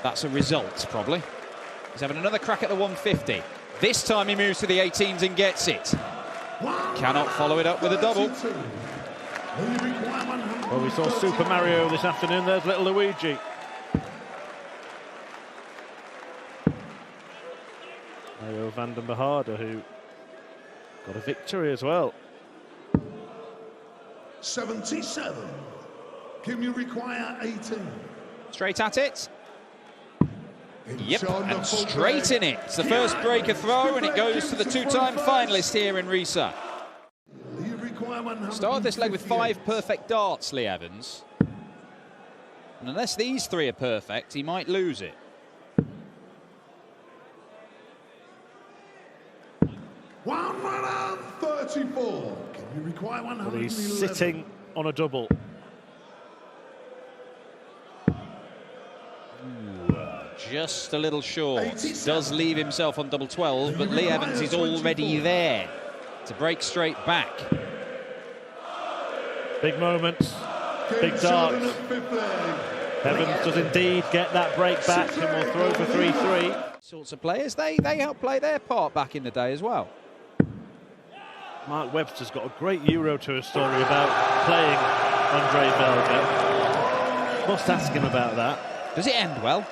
That's a result, probably. He's having another crack at the 150. This time he moves to the 18s and gets it. Cannot follow it up with a double. Well, we saw Super Mario this afternoon. There's little Luigi. Mario van den Behaarde, who got a victory as well. 77. Can you require 18? Straight at it. Yep, and straight in it. It's the first breaker throw, and it goes to the two-time finalist here in Riesa. Started this leg with 5 perfect darts, Lee Evans. And unless these 3 are perfect, he might lose it. $134. Can you require 111? Well, he's sitting on a double. Just a little short. Does leave himself on double 12, but Lee Evans is already there to break straight back. Big moments, big darts. Evans does indeed get that break back and will throw for 3-3. Sorts of players, they help play their part back in the day as well. Mark Webster's got a great Euro Tour story about playing Andre Belger. Must ask him about that. Does it end well?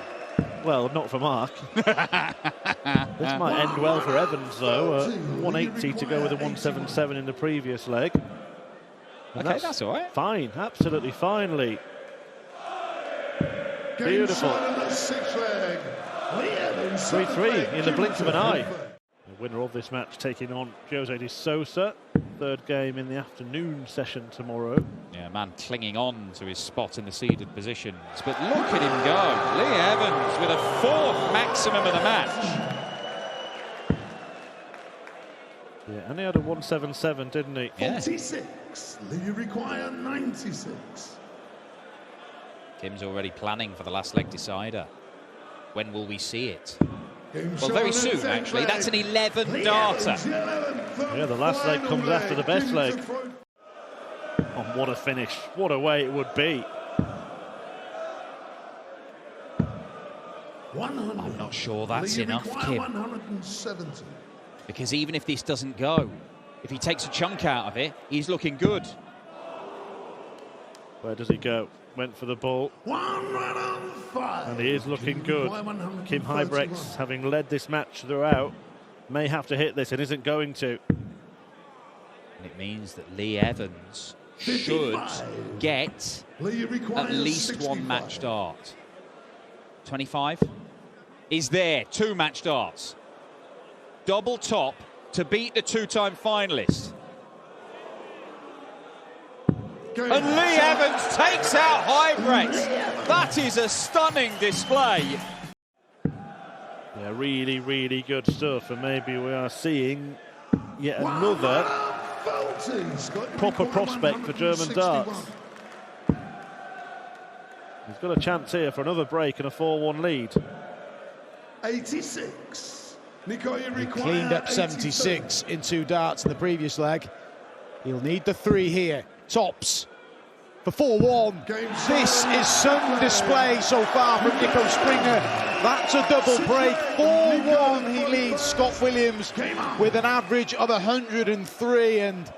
Well, not for Mark. This might end well for Evans, though. 180 to go with a 177 in the previous leg. And okay, that's all right. Fine, absolutely fine, Lee. Beautiful. 3-3 in the blink of an eye. The winner of this match taking on Jose de Sousa. Third game in the afternoon session tomorrow. Yeah, man clinging on to his spot in the seeded positions. But look at him go. Lee Evans with a 4th maximum of the match. Yeah, and he had a 177, didn't he? Yeah. 46. Lee require 96. Tim's already planning for the last leg decider. When will we see it? Well, very soon, actually. That's an 11-darter. Yeah, the last leg comes after the best leg. Oh, what a finish. What a way it would be. I'm not sure that's enough, Kim. 170. Because even if this doesn't go, if he takes a chunk out of it, he's looking good. Where does he go? Went for the ball. 105. And he is looking good. Kim Huybrechts, having led this match throughout, may have to hit this and isn't going to. And it means that Lee Evans should get at least 1 match dart. 25 is there. 2 match darts. Double top to beat the 2-time finalist. And Lee Evans takes out Huybrechts. That is a stunning display. Yeah, really, really good stuff. And maybe we are seeing yet another proper prospect for German darts. He's got a chance here for another break and a 4-1 lead. 86. He cleaned up 76 in 2 darts in the previous leg. He'll need the 3 here. Tops for 4-1. This is some display so far from Nico Springer. That's a double break. 4-1 he leads Scott Williams with an average of 103, and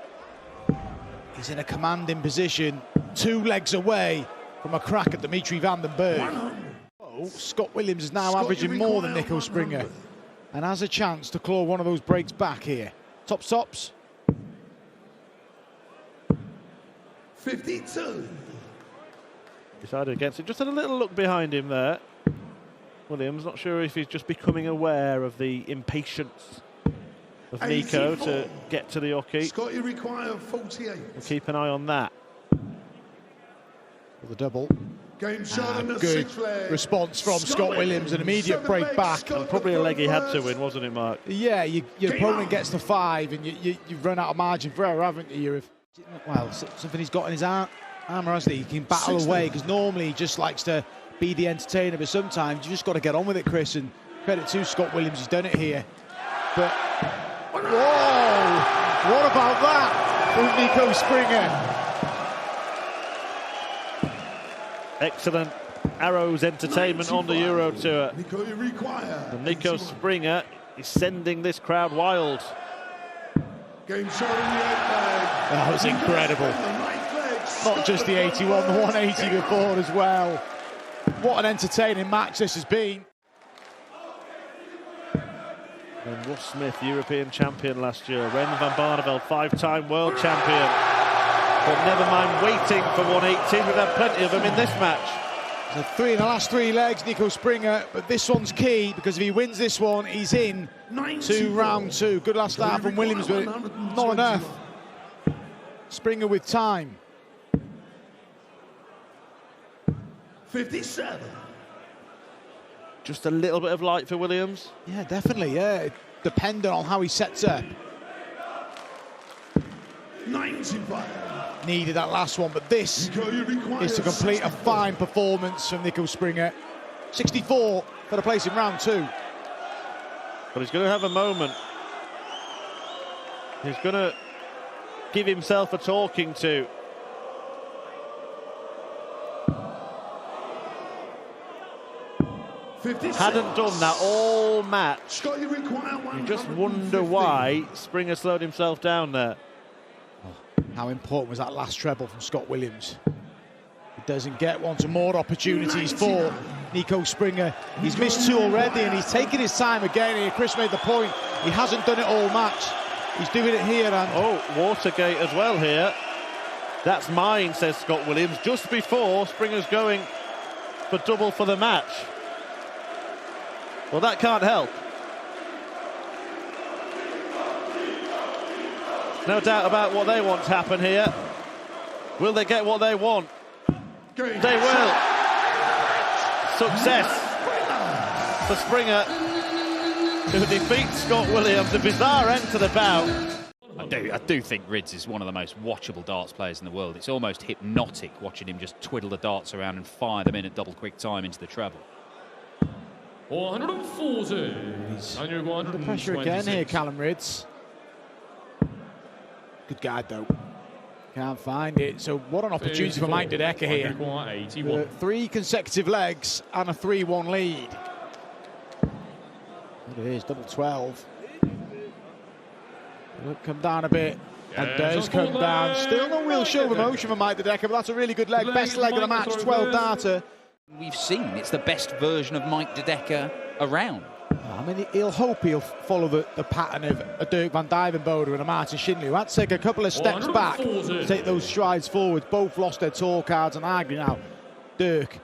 he's in a commanding position, 2 legs away from a crack at Dimitri van den Berg. Oh, Scott Williams is now averaging more than Nico Springer and has a chance to claw one of those breaks back here. Tops. 52. Decided against it. Just had a little look behind him there. Williams, not sure if he's just becoming aware of the impatience of Nico 84. To get to the hockey. Scott, you require 48. We'll keep an eye on that. For the double. Game shot in the good response from Scott Williams, an immediate break back. And probably a leg he had to win, wasn't it, Mark? Yeah, your opponent gets to 5 and you've run out of margin for error, haven't you? Well, something he's got in his armor, hasn't he? He can battle away, because normally he just likes to be the entertainer, but sometimes you just got to get on with it, Chris, and credit to Scott Williams, he's done it here. But, whoa! What about that from Nico Springer? Excellent Arrows Entertainment on the Euro Tour. Nico, you require. And Nico Springer is sending this crowd wild. Game shot in the 8th leg. That was incredible. Not just the 81, the 180 before as well. What an entertaining match this has been. And Ross Smith, European champion last year. Ren van Barneveld, 5-time world champion. But never mind waiting for 118. We've had plenty of them in this match. So 3 in the last 3 legs, Nico Springer, but this one's key because if he wins this one, he's in to round 2. Good last start from Williams, but not enough. Springer with time. 57. Just a little bit of light for Williams. Yeah, definitely, yeah. Dependent on how he sets up. 95. Needed that last one, but this is to complete a fine performance from Nico Springer. 64 for the place in round 2. But he's going to have a moment. He's going to give himself a talking to. Hadn't done that all match. You just wonder why Springer slowed himself down there. How important was that last treble from Scott Williams? He doesn't get one to more opportunities for Nico Springer. He's missed 2 already and he's taking his time again here. Chris made the point. He hasn't done it all match. He's doing it here. And oh, Watergate as well here. That's mine, says Scott Williams, just before Springer's going for double for the match. Well, that can't help. No doubt about what they want to happen here. Will they get what they want? They will. Success for Springer, who defeats Scott Williams. A bizarre end to the bout. I do think Rids is one of the most watchable darts players in the world. It's almost hypnotic watching him just twiddle the darts around and fire them in at double quick time into the treble. 140. He's under pressure again here, Callum Rids. Good guide though. Can't find it. So what an opportunity for Mike De Decker here. 3 consecutive legs and a 3-1 lead. It is double 12. Will it come down a bit? And does come down. Still no real show of emotion for Mike De Decker, but that's a really good leg. Best leg of the match, 12 darter. We've seen it's the best version of Mike De Decker around. I mean, he'll hope he'll follow the pattern of a Dirk van Dijvenbode and a Martin Schindler, who had to take a couple of steps back to take those strides forward. Both lost their tour cards and argue now. Dirk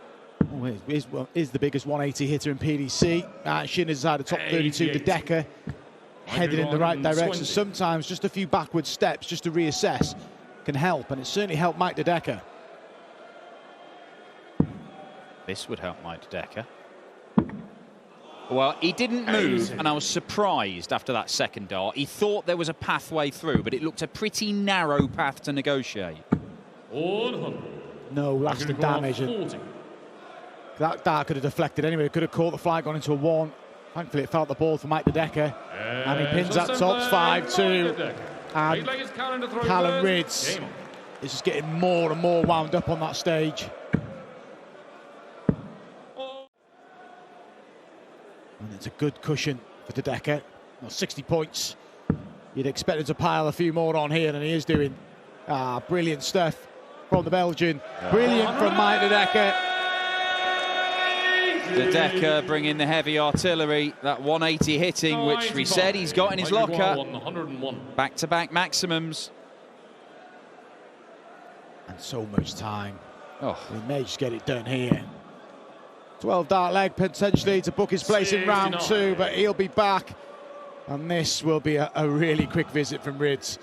is the biggest 180 hitter in PDC. Schindler's had a top 32. De Decker headed in the right direction. Sometimes just a few backward steps just to reassess can help, and it certainly helped Mike De Decker. This would help Mike De Decker. Well, he didn't move, and I was surprised after that second dart. He thought there was a pathway through, but it looked a pretty narrow path to negotiate. No lasting damage. And that dart could have deflected anyway. It could have caught the flag, gone into a 1. Thankfully, it felt the ball for Mike De Decker. And he pins that tops 5-2. And Callum Rids is just getting more and more wound up on that stage. And it's a good cushion for De Decker. Well, 60 points. You'd expect him to pile a few more on here, and he is doing. Brilliant stuff from the Belgian. Brilliant from Mike De Decker. De Decker bringing the heavy artillery. That 180 hitting, which we said he's got in his locker. Back-to-back maximums. And so much time. Oh, We may just get it done here. 12 dart leg potentially to book his place in round 2, but he'll be back. And this will be a really quick visit from Rids.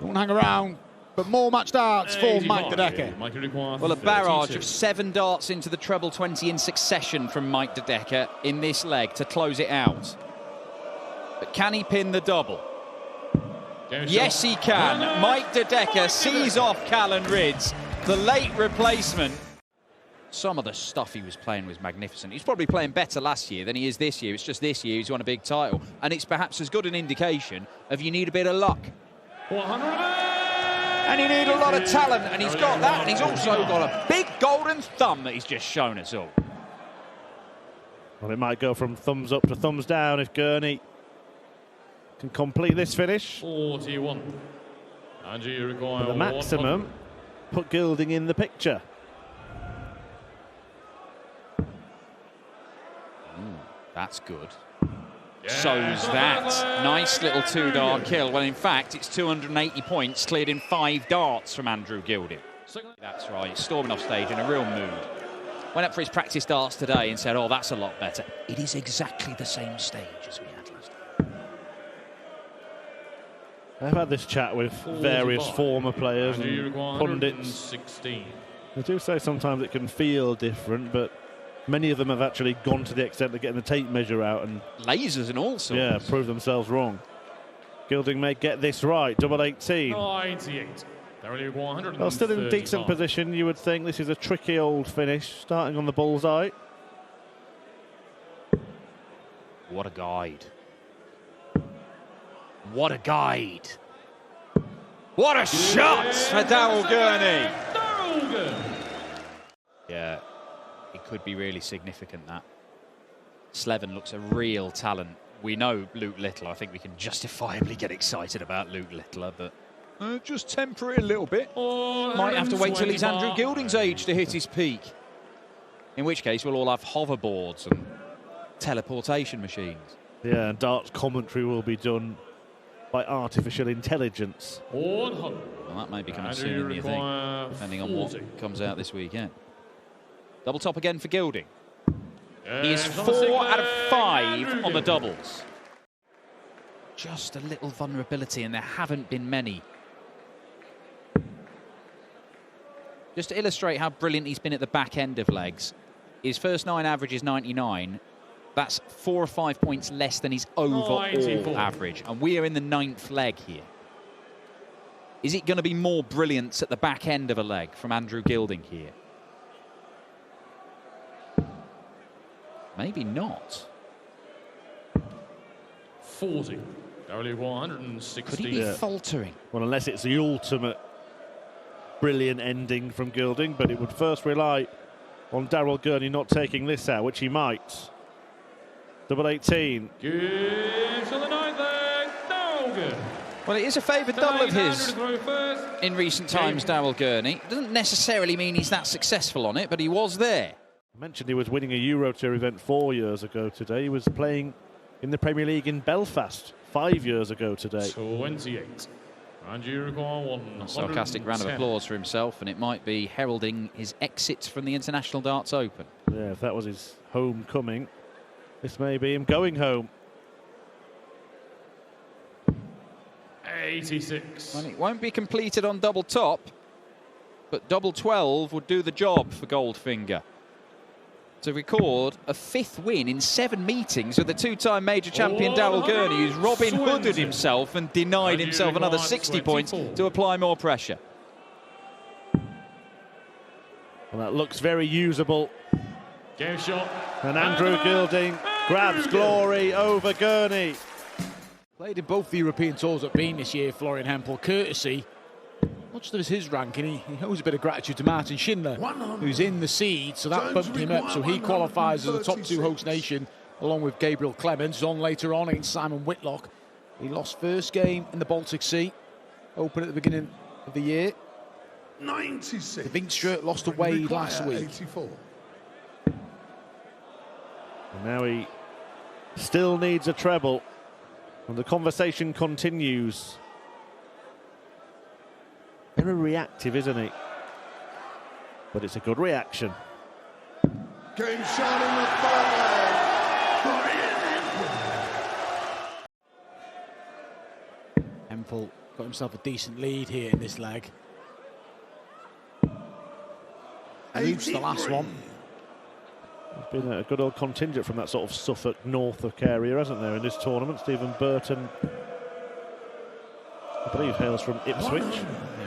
Don't hang around, but more match darts for Mike De Decker. well, a barrage of 7 darts into the treble 20 in succession from Mike De Decker in this leg to close it out. But can he pin the double? Yes, he can. Mike De Decker sees off Callum Rids, the late replacement. Some of the stuff he was playing was magnificent. He's probably playing better last year than he is this year. It's just this year he's won a big title. And it's perhaps as good an indication of you need a bit of luck. And you need a lot of talent, and he's got that, and he's also got a big golden thumb that he's just shown us all. Well, it might go from thumbs up to thumbs down if Gurney can complete this finish. 41. And you require But the maximum put Gilding in the picture. That's good. So's that. Nice little 2-dart kill. Well, in fact, it's 280 points cleared in 5 darts from Andrew Gilding. That's right. Storming off stage in a real mood. Went up for his practice darts today and said, oh, that's a lot better. It is exactly the same stage as we had last time. I've had this chat with various former players and pundits. 16. They do say sometimes it can feel different, but many of them have actually gone to the extent of getting the tape measure out and lasers and all sorts. Yeah, prove themselves wrong. Gilding may get this right. Double 18. 98. Well, still in decent position, you would think. This is a tricky old finish, starting on the bullseye. What a guide. What a guide. What a shot for Darryl Gurney. Yeah, it could be really significant, that. Slevin looks a real talent. We know Luke Littler. I think we can justifiably get excited about Luke Littler, but just temper it a little bit. Might have to wait till he's Andrew Gilding's age to hit his peak. In which case, we'll all have hoverboards and teleportation machines. Yeah, and darts commentary will be done by artificial intelligence. Well, that may be coming sooner than you think, depending on what comes out this weekend. Double top again for Gilding. He is 4 out of 5 on the doubles. Just a little vulnerability, and there haven't been many. Just to illustrate how brilliant he's been at the back end of legs, his first 9 average is 99. That's 4 or 5 points less than his overall average. And we are in the 9th leg here. Is it going to be more brilliance at the back end of a leg from Andrew Gilding here? Maybe not. 40. Only 116. Could he be faltering? Well, unless it's the ultimate brilliant ending from Gilding, but it would first rely on Darryl Gurney not taking this out, which he might. Double 18. Gives to the 9th leg. No good. Well, it is a favoured double of his in recent times, Darryl Gurney. Doesn't necessarily mean he's that successful on it, but he was there. I mentioned he was winning a Euro Tour event 4 years ago today. He was playing in the Premier League in Belfast 5 years ago today. 28. And you require 1. A sarcastic round of applause for himself, and it might be heralding his exit from the International Darts Open. Yeah, if that was his homecoming, this may be him going home. 86. Well, it won't be completed on double top, but double 12 would do the job for Goldfinger to record a 5th win in 7 meetings with the 2-time major champion Darryl Gurney, who's Robin Hooded himself and denied himself another 60 points to apply more pressure. Well, that looks very usable. Game shot. And Andrew Gilding grabs glory over Gurney. Played in both the European tours that have been this year, Florian Hempel, courtesy not just of his ranking, he owes a bit of gratitude to Martin Schindler, who's in the seed, so that bumped him up, so he qualifies as a top 2 host nation, along with Gabriel Clemens, on later on against Simon Whitlock. He lost first game in the Baltic Sea, Open at the beginning of the year. 96. The Vinkstrup lost to Wade last week. 84. And now he still needs a treble, and the conversation continues. Very reactive, isn't he? But it's a good reaction. Game shot in the 3rd leg. Hempel got himself a decent lead here in this leg. Leads the last one. There's been a good old contingent from that sort of Suffolk, Norfolk area, hasn't there, in this tournament? Stephen Burton, I believe, hails from Ipswich. Yeah,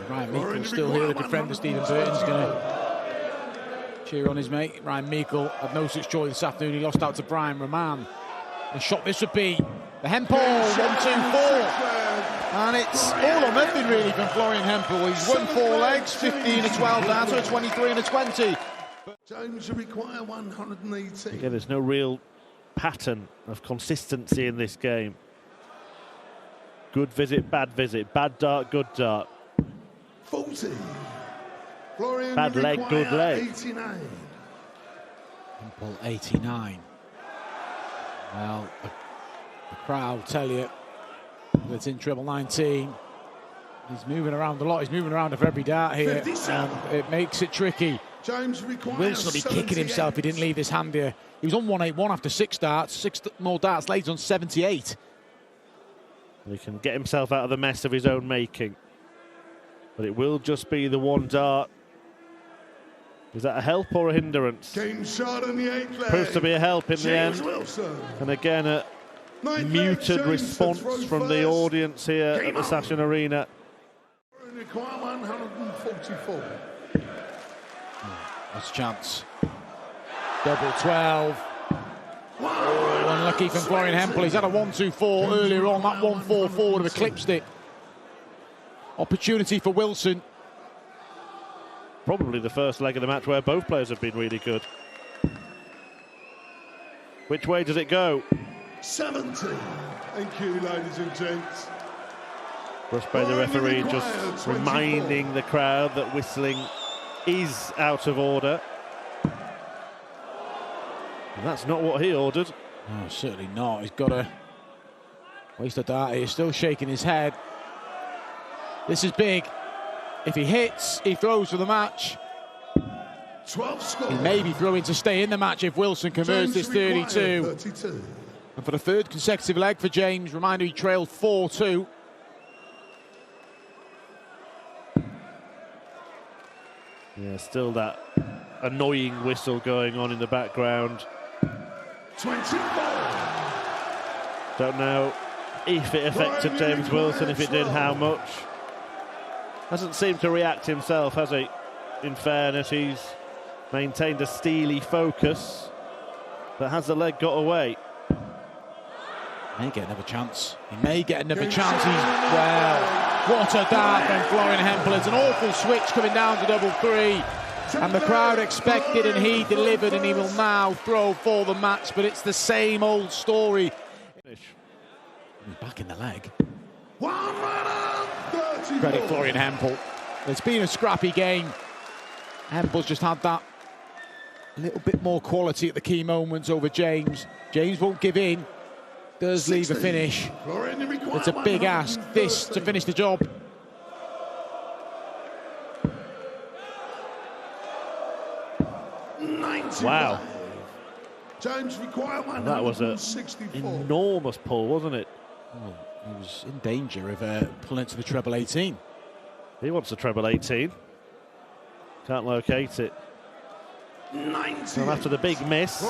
Ryan Meikle's still here, the defender. Stephen Burton's going to cheer on his mate. Ryan Meikle had no such joy this afternoon. He lost out to Brian Rahman The shot this would be. The Hempel, 1-2-4. And it's all or nothing really from Florian Hempel. He's won 4 legs, 15 to 12 down to a 23 and a 20. James require 118. Again, there's no real pattern of consistency in this game. Good visit, bad dart, good dart. 40. Florian Bad leg, good leg. 89. Hempel, 89. Well, the crowd tell you that's in treble 19. He's moving around a lot. He's moving around for every dart here, and it makes it tricky. James requires Wilson will be kicking himself if he didn't leave this hand here. He was on 181 after 6 darts. 6 more darts later on 78. He can get himself out of the mess of his own making. But it will just be the one dart. Is that a help or a hindrance? Game shot in the 8th leg. Proves to be a help in James the end. Wilson. And again, a muted response from the audience here at the Sachin Arena. Require 144. That's a chance. Double 12. Oh, unlucky from Florian Hempel. He's had a 1-2-4 earlier on. That 1-4-4 would have eclipsed it. Opportunity for Wilson. Probably the first leg of the match where both players have been really good. Which way does it go? 70. Thank you, ladies and gents. Russ Bay, the referee, just reminding the crowd that whistling is out of order. And that's not what he ordered. No, certainly not. He's got to waste a dart. He's still shaking his head. This is big. If he hits, he throws for the match. 12 score. He may be throwing to stay in the match if Wilson converts this 32. And for the 3rd consecutive leg for James, reminder he trailed 4-2. Yeah, still that annoying whistle going on in the background. 24. Don't know if it affected James Wilson. If it did, how much? Hasn't seemed to react himself, has he? In fairness, he's maintained a steely focus. But has the leg got away? May get another chance. He may get another chance. Well, what a dart from Florian Hempel. It's an awful switch coming down to double 3. And the crowd expected and he delivered, and he will now throw for the match. But it's the same old story. He's back in the leg. Credit Florian Hempel. It's been a scrappy game. Hempel's just had that a little bit more quality at the key moments over James. James won't give in. Does leave a finish. It's a big ask, this, to finish the job. Wow. James require That was an enormous pull, wasn't it? Oh, he was in danger of pulling it to the treble 18. He wants a treble 18. Can't locate it. 90. So after the big miss,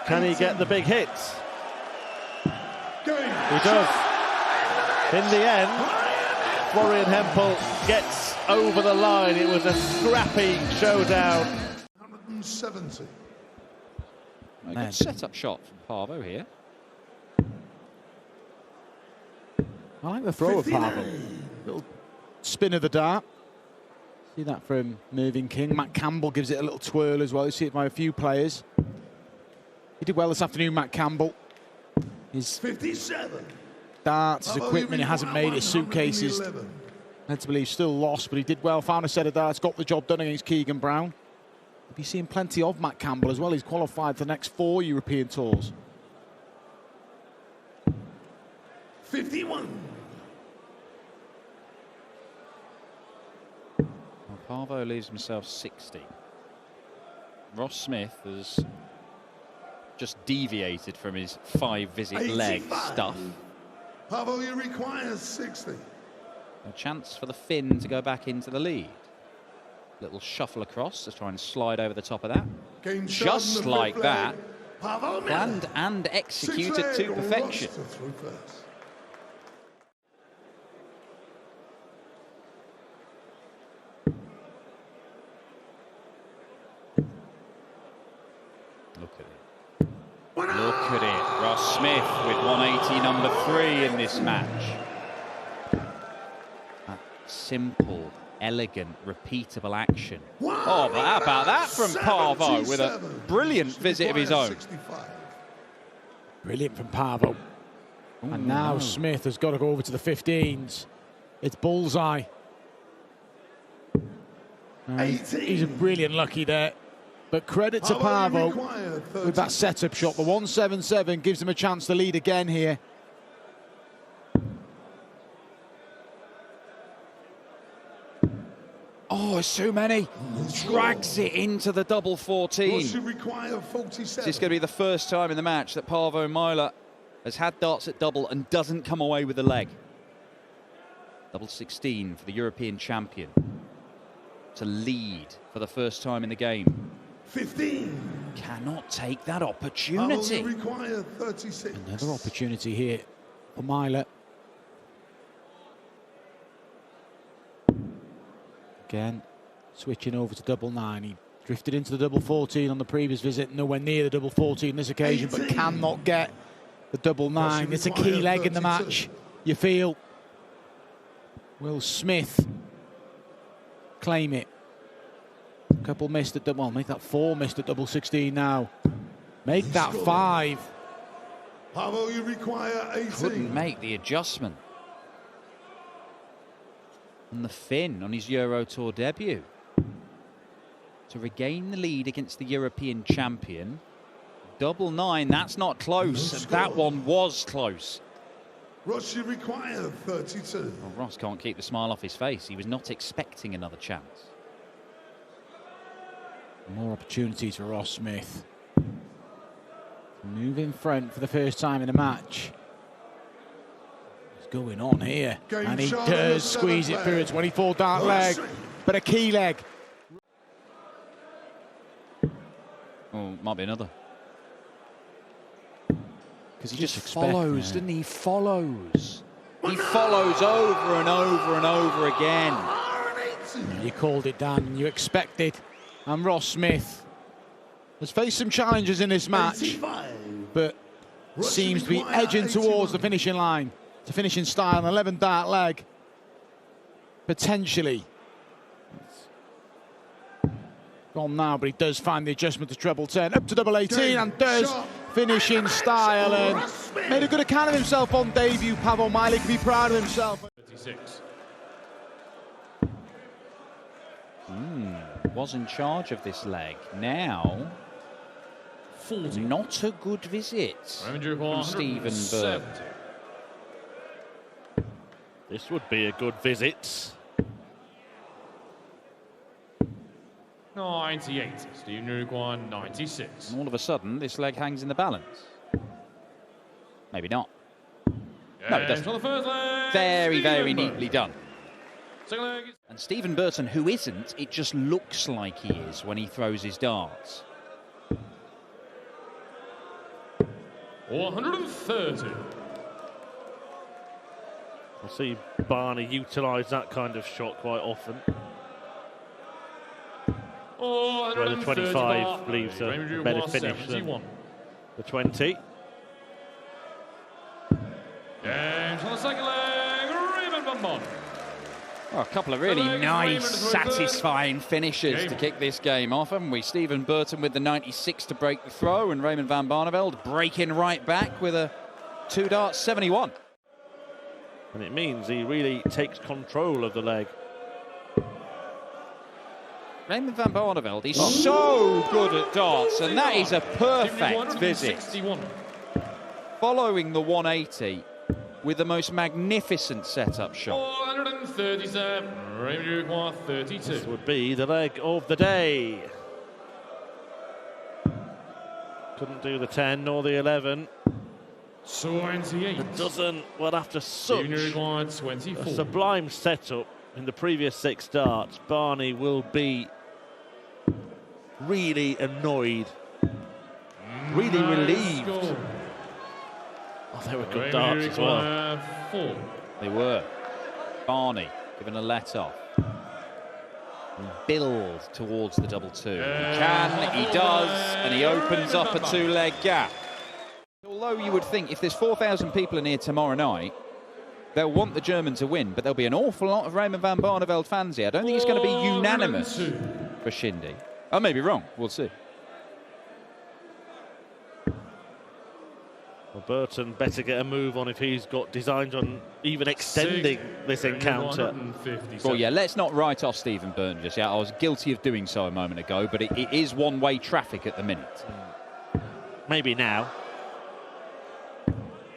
can he get the big hits? He does. In the end, Florian Hempel gets over the line. It was a scrappy showdown. 170. A good set-up shot from Parvo here. I like the throw of Parvo. Little spin of the dart. See that from Mervyn King. Matt Campbell gives it a little twirl as well. You see it by a few players. He did well this afternoon, Matt Campbell. His 57. darts, his equipment, he hasn't made his suitcases. Led to believe still lost, but he did well. Found a set of darts, got the job done against Keegan Brown. We'll be seeing plenty of Matt Campbell as well. He's qualified for the next 4 European tours. 51. Well, Parvo leaves himself 60. Ross Smith has just deviated from his 5-visit leg stuff. Parvo requires 60. A chance for the Finn to go back into the lead. Little shuffle across to try and slide over the top of that. Just like that. Planned and executed to perfection. Look at at it. Ross Smith with 180 number 3 in this match. That simple, elegant, repeatable action. Oh, but how about that from Parvo with a brilliant visit of his own. Brilliant from Parvo. And now Smith has got to go over to the 15s. It's bullseye. He's a brilliant lucky there. But credit to Parvo with that setup shot. The 177 gives him a chance to lead again here. Oh, it's too many. Drags it into the double 14. Is this going to be the first time in the match that Parvo Myler has had darts at double and doesn't come away with a leg? Double 16 for the European champion. To lead for the first time in the game. 15. Cannot take that opportunity. Require 36. Another opportunity here for Myler. Again, switching over to double 9. He drifted into the double 14 on the previous visit, nowhere near the double 14 this occasion, 18. But cannot get the double 9. It's a key leg in the match, you feel. Will Smith claim it? A couple missed at double, well, make that 4 missed at double 16 now. Make that 5. How you require 18. Couldn't make the adjustment. On the fin on his Euro Tour debut. To regain the lead against the European champion. Double 9, that's not close. That one was close. Ross, you require 32. Well, Ross can't keep the smile off his face. He was not expecting another chance. More opportunities for Ross Smith. Move in front for the first time in the match. What's going on here? And he does squeeze it through a 24 dart leg, but a key leg. Oh, might be another. Because he just follows, doesn't he? He follows. He follows over and over and over again. You called it, Dan. You expected. And Ross Smith has faced some challenges in this match, but seems to be edging towards the finishing line. To finish in style, an 11 dart leg. Potentially. Gone now, but he does find the adjustment to treble 10. Up to double 18 and does finish in style and made a good account of himself on debut. Parvo Myler can be proud of himself. 36. Was in charge of this leg. Now, 40. Not a good visit from Stephen Burton. This would be a good visit. 98. Stephen Uruguay 96. And all of a sudden, this leg hangs in the balance. Maybe not. No, it doesn't. On the first leg, Very, very neatly done. Second leg. And Stephen Burton, who isn't, it just looks like he is when he throws his darts. 130. I'll see Barney utilise that kind of shot quite often. Where the 25 leaves a better finish than the 20. James on the second leg, Raymond Van Bommel. Oh, a couple of really nice, satisfying finishes to kick this game off, haven't we? Stephen Burton with the 96 to break the throw, and Raymond van Barneveld breaking right back with a 2 darts 71. And it means he really takes control of the leg. Raymond van Barneveld is so good at darts, and that is a perfect visit. Following the 180 with the most magnificent setup shot. 437, Raymond Uruguay 32. This would be the leg of the day. Couldn't do the 10 nor the 11. 28. The dozen, well, after such a sublime setup in the previous 6 darts, Barney will be really annoyed, really relieved. Oh, they were good darts as well. 4. They were. Barney given a let off. And build towards the double 2. He can, he does, and he opens up a 2-leg gap. Although you would think if there's 4,000 people in here tomorrow night, they'll want the German to win, but there'll be an awful lot of Raymond van Barneveld fans here. I don't think it's going to be unanimous for Shindy. I may be wrong. We'll see. Well, Burton better get a move on if he's got designs on even extending this encounter. Well, yeah, let's not write off Stephen Burton just yet. I was guilty of doing so a moment ago, but it is one-way traffic at the minute. Maybe now.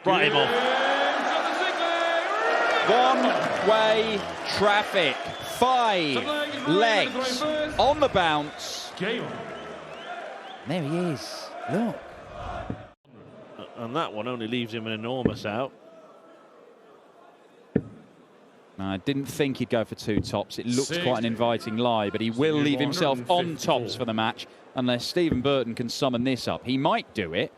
Write him off. One-way traffic. 5 legs on the bounce. There he is. Look. And that one only leaves him an enormous out. No, I didn't think he'd go for 2 tops. It looks quite an inviting lie, but he will leave himself on tops for the match unless Stephen Burton can summon this up. He might do it.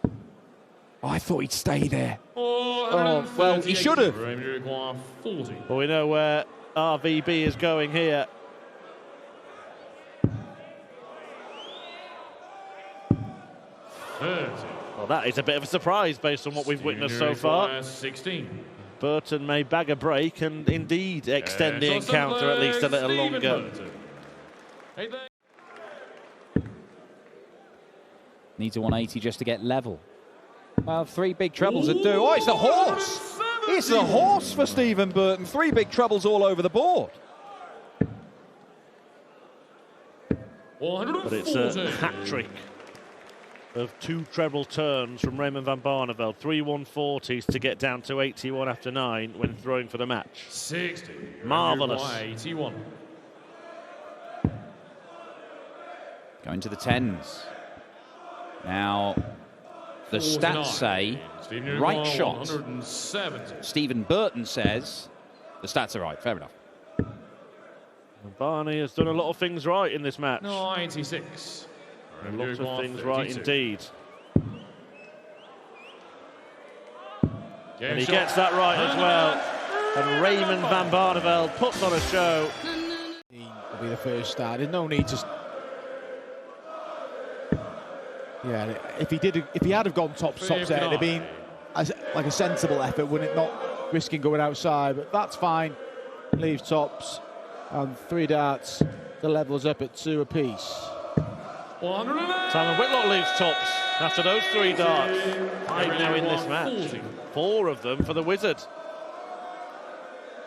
Oh, I thought he'd stay there. Oh, well, he should have. Well, we know where RVB is going here. Well, that is a bit of a surprise based on what we've witnessed so far. 16. Burton may bag a break and indeed extend the encounter at least a little longer. Needs a 180 just to get level. Well, 3 big trebles would do. Oh, it's the horse! It's the horse for Stephen Burton. 3 big trebles all over the board. But it's a hat-trick of 2 treble turns from Raymond van Barneveld. 3 140s to get down to 81 after 9 when throwing for the match. 60. Marvellous. 81. Going to the 10s. Now, the stats say right shot. Stephen Burton says the stats are right. Fair enough. Barney has done a lot of things right in this match. 96. A lot of things right indeed. And he gets that right as well. And Raymond van Barneveld puts on a show. He'll be the first start. There's no need to. Yeah, if he had have gone tops there, it'd have been like a sensible effort, wouldn't it? Not risking going outside, but that's fine. Leaves tops and 3 darts. The level's up at 2 apiece. Simon Whitlock leaves tops after those 3 darts. 5 now in this match. 4 of them for the Wizard.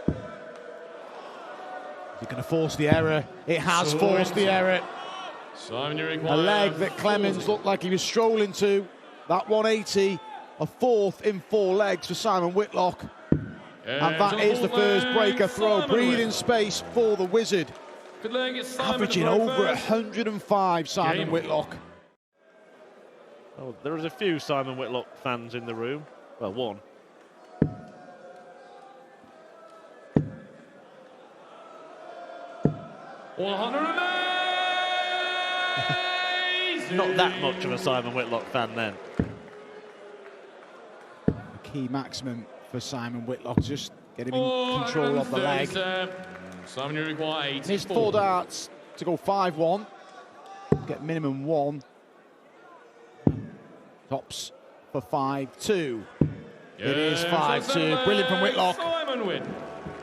Is he going to force the error? It has forced the error. A leg that Clemens looked like he was strolling to. That 180, a 4th in 4 legs for Simon Whitlock. And that is the first breaker throw. Breathing space for the Wizard. Averaging over 105, Simon Whitlock. Oh, there is a few Simon Whitlock fans in the room. Well, 1. Not that much of a Simon Whitlock fan then. A key maximum for Simon Whitlock, just get him in control of the leg. Simon, you require 84. Missed 4 darts to go 5-1. Get minimum 1. Tops for 5-2. It is 5-2. Brilliant from Whitlock.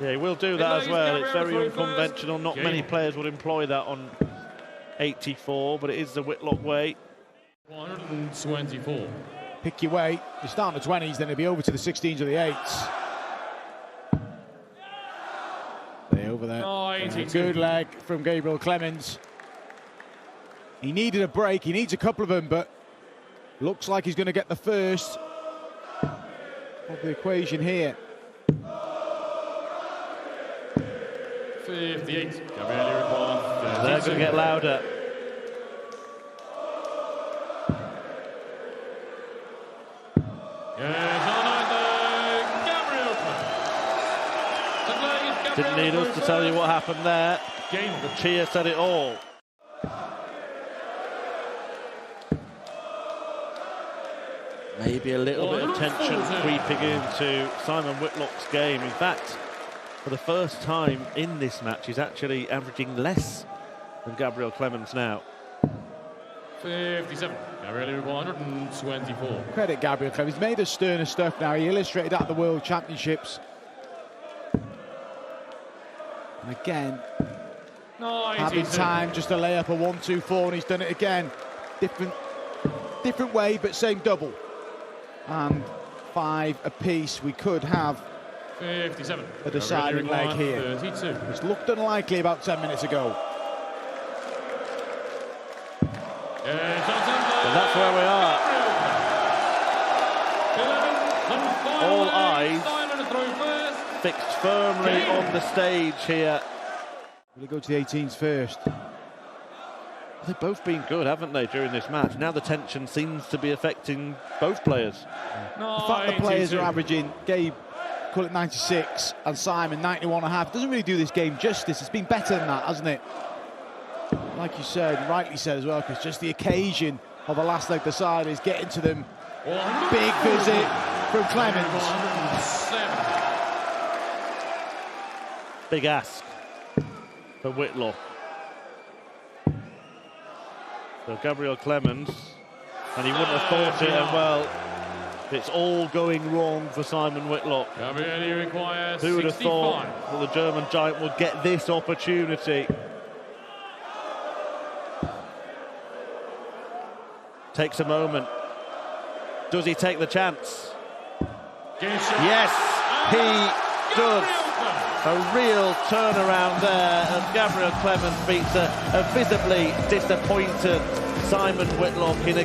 Yeah, he will do that as well. It's very unconventional. Not many players would employ that on 84, but it is the Whitlock way. 124. Pick your way. You start in the 20s, then it'll be over to the 16s or the 8s. Over there. Good leg from Gabriel Clemens. He needed a break. He needs a couple of them, but looks like he's going to get the first of the equation here. 58. They're going to get louder. Didn't need us to tell you what happened there. The cheer said it all. Maybe a little bit of tension creeping into Simon Whitlock's game. In fact, for the first time in this match, he's actually averaging less than Gabriel Clemens now. 57. Gabriel 124. Credit Gabriel Clemens. He's made us sterner stuff now. He illustrated at the World Championships. And again, having time just to lay up a 1-2-4, and he's done it again. Different way, but same double. And 5 apiece. We could have 57. A deciding leg here. 32. Which looked unlikely about 10 minutes ago. And that's where we are. All eyes fixed firmly on the stage here. Will he go to the 18s first? They've both been good, haven't they, during this match? Now the tension seems to be affecting both players. The fact the players are averaging, Gabe, call it 96, and Simon 91.5, doesn't really do this game justice. It's been better than that, hasn't it? Like you said, rightly said as well, because just the occasion of the last leg decider is getting to them. Big visit from Clemens. Big ask for Whitlock. So Gabriel Clemens, and he wouldn't have thought it, and well, it's all going wrong for Simon Whitlock. Who would have thought that the German giant would get this opportunity? Takes a moment. Does he take the chance? Yes, he does. A real turnaround there, and Gabriel Clemens beats a visibly disappointed Simon Whitlock in a